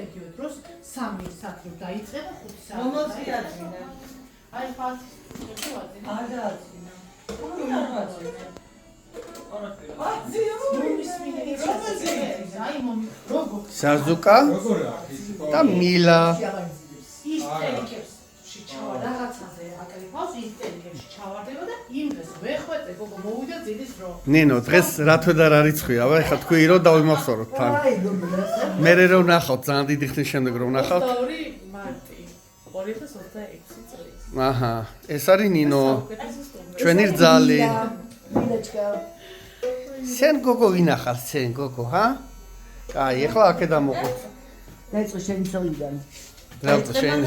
იგივე დროს 3 საათი დაიწყე და 5 საათი. მომოწი აწინა. აი ხარ შევაძინე. არ დააწინა. Sazuka და მილა. ის ტელეკებში რაღაცაზე აკრიფავს, ის ტელეკებში ჩავარდება და იმ დღეს ვეხვეწე გოგო მოვიდა ძილის დრო. ნინო, დღეს რა თქმა უნდა არ არიცხვია, აბა ეხლა თქვი რომ დავიმახსოვროთ თან. მე რომ ნახავთ, ძალიან დიდი ხნის შემდეგ რომ ნახავთ. 2 მარტი 2026 წლის. აჰა, ეს არის ნინო. ჩვენი რძალი. მილაჩკა. სენ გოგო ვინახარ, სენ გოგო, ჰა? კაი, ეხლა აქედან მოყოთ. დაიწყო შენი წოლიდან. რა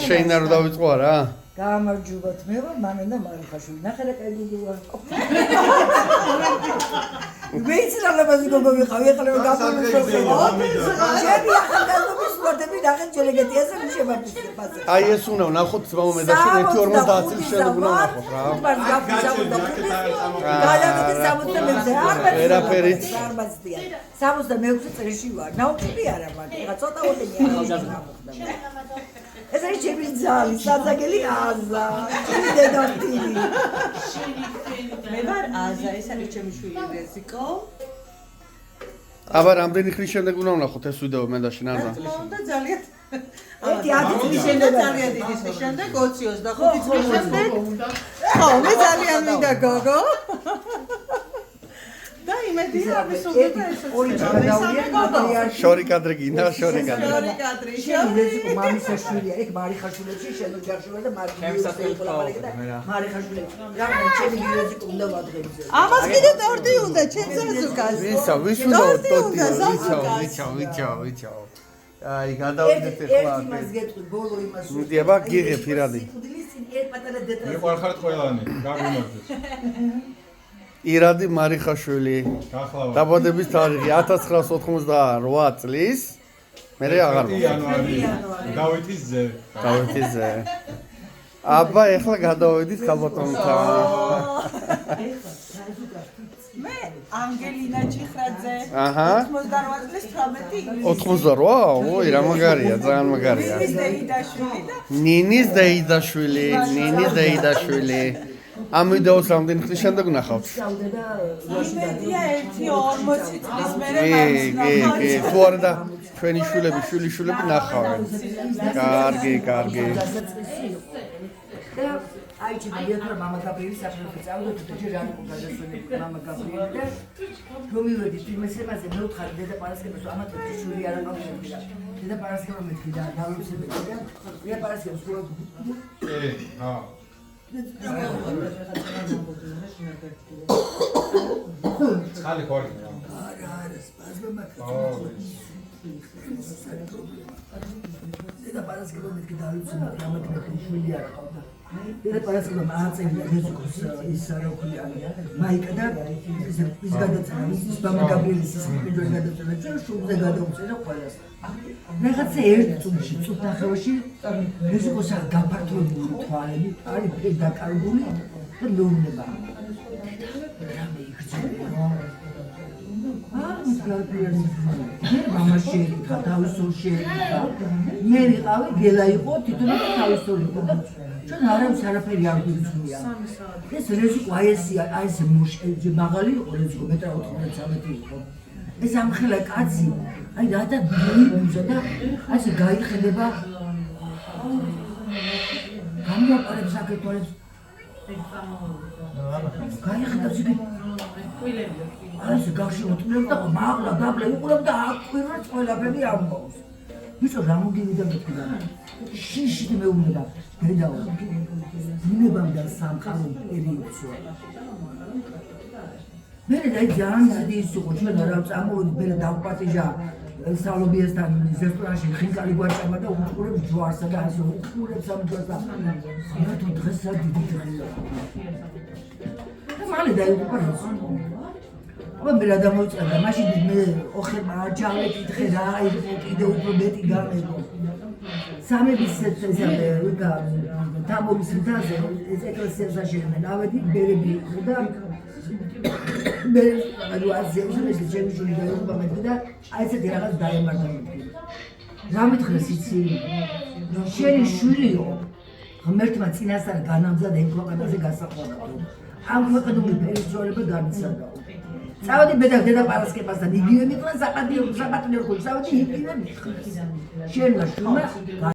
შენ არ დავიწყო არა? გამარჯობათ, მე ვარ მამენ და მარიხაშვილი. ნახე რა კაი გოგოა. ვეიცრალაბაზი გოგო ვიყავი, ეხლა რომ გაფორმებულები. ჩემი ახალგაზრდობის სპორტები ნახე ჯელეგეტიაზე მიშებაჭის ფაზე. აი ეს უნდა ვნახოთ ძმაო მე და შენ 1.50 წლის შემდეგ უნდა ვნახოთ რა. ვერაფერიც. 66 წელში ვარ. ნაუჭი არა მაგ. ეხლა ცოტა ოდენი ახალგაზრდა მოხდა. ეს არის ჩემი ძალი, საძაგელი აზა. დედამთილი. მე ვარ აზა, ეს არის ჩემი შვილი რეზიკო. აბა რამდენი ხნის შემდეგ უნდა ვნახოთ ეს ვიდეო მე და შენ აზა? და ძალიან ერთი 10 წლის შემდეგ ძალიან დიდი ხნის შემდეგ 25 წლის შემდეგ. ხო, მე ძალიან მინდა გოგო. და იმედია ამის უნდა ეს ორი გადავია. შორი კადრი გინდა, შორი კადრი. შორი კადრი. შენ მამისაშვილია, ეგ მარიხაშვილებში შენ ოჯახშვილა და მარიხაშვილებში. რამე ჩემი გიოზიკო უნდა ვადღებზე. ამას კიდე ტორტი უნდა, ჩემ ზაზუკას. ვისა, ვის უნდა ტოტი, ვიჩაო. აი, გადავიდეთ ეხლა. ერთი მას გეტყვი, ბოლო იმას. მიდი, აბა გიღე ფირადი. ერთ პატარა დეტალი. მიყვარხართ ყველანი, გაგვიმართეთ. ირადი მარიხაშვილი. დაბადების თარიღი 1998 წლის. მე აღარ იანვარი. დავითის ზე. დავითის ზე. აბა ეხლა გადავედით ხალბატონთან. მე ანგელინა ჭიხრაძე. აჰა. 88 წლის 18. 88? ой, რა მაგარია, ძალიან მაგარია. ნინის დეიდაშვილი. ნინის დეიდაშვილი. ამ ვიდეოს რამდენი ხნის შემდეგ ვნახავთ? იმედია 1-40 წლის მერე კი, თუ არა და ჩვენი შვილები ნახავენ. კარგი. აი ჩემი დედოფალ მამა გაბრიელი საფრთხე წავიდა თუ ჯერ არ იყო გადასვლელი მამა გაბრიელი და რომივედით იმ ესებაზე მე ვთხარი დედა პარასკევას ამათ შვილი არ აყავდა დედა პარასკევა მეთქი და დავუცებდი და მე პარასკევას ხო ჰა ხალი ხوارი არა სპაზმა დედა პარასკევა მეთქი დავუცებდი ამათ შვილი არ აყავდა დედა პარასკევა მააწევია მუსიკოს ის რა ქვია მაიკა და ის გადაწერა ის მამა გაბრიელის ის პირველი გადაწერა ჩვენ შუბზე გადაუწერა ყველას რაღაცა ერთ წუთში წუთნახევარში მუსიკოს გაფართოებული თვალები არის დაკარგული და ნორმება რამე იგრძნობა მამა შეიკრა თავისუფლ შეიკრა მე ვიყავი გელა იყო თვითონაც თავისუფლ იყო და ჩვენ არავის არაფერი არ გვიძნია ეს რეზიკო აი ეს მუშკი მაღალი იყო რეზიკო მეტრა 93 იყო ეს ამხელა კაცი აი რა და ბიუზა და ასე გაიხედება გამიაყარებს საკეთვალებს გაიხედავს იგი ასე გაშიოთმევ და მაღლა დაბლა უყურებ და აკვირვებს ყველაფერი ამბობს ვისო რა მოგივიდა მეთქიდა შიში მეუბნება გადავა მინებამდე სამყარო პერიოდში მე და ძალიან დიდი ის იყო ჩვენ რა წამოვედი მე დავპატიჟა სალობიასთან რესტორანში ხინკალი გვაჭამა და უყურებს ჯვარსა და ასე უყურებს ამ ჯვარს და რატო დღესაც დიდი დღეა და მალე დაიწყო აბა მე რა დამოწყდა მაშინ მე ოხერმა აჯალეთი დღე რა იყო კიდე უფრო მეტი გამეგო სამების ესame ვიგა თამობის მდაზე ეს ეკლესიაზე შექმნა ავედი ბერები და მე რა ზეუზმეს ჩემი ჟური დაიწყო მე და აი ესეთი რაღაც დაემართა მე რა მითხრეს იცი? რომ შენი შვილიო ღმერთმა წინასწარ განამზადა იმ ქვეყანაზე გასაყვანად. ამ ქვეყნული ფერისწორება განიცადაო. წავედი დედა პარასკევასთან იგივე მიტყვა საპატიო ქუჩში წავედი იგივე მიხდეს. შენმა შვილმა